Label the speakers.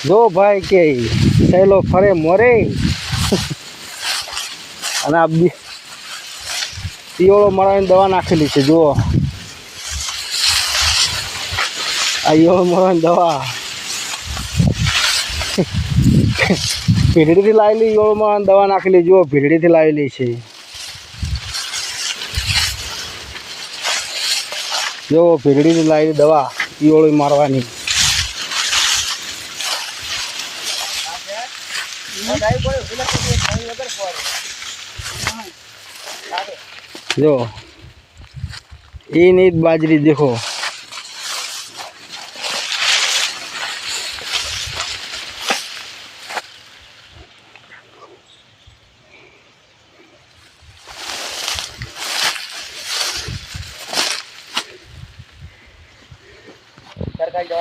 Speaker 1: જો ભાઈ કે સહેલો ફરે મોરે અને આ ઈયળો મારવાની દવા નાખેલી છે. જુઓ આ ઈયળો મારવાની દવા ભીડડીથી લાવેલી ઈયળો મારવાની દવા નાખેલી. જુઓ ભીડડીથી લાવેલી છે. જો ભીડડીથી લાવેલી દવા ઈયળો મારવાની. जो ये नहीं बाजरी देखो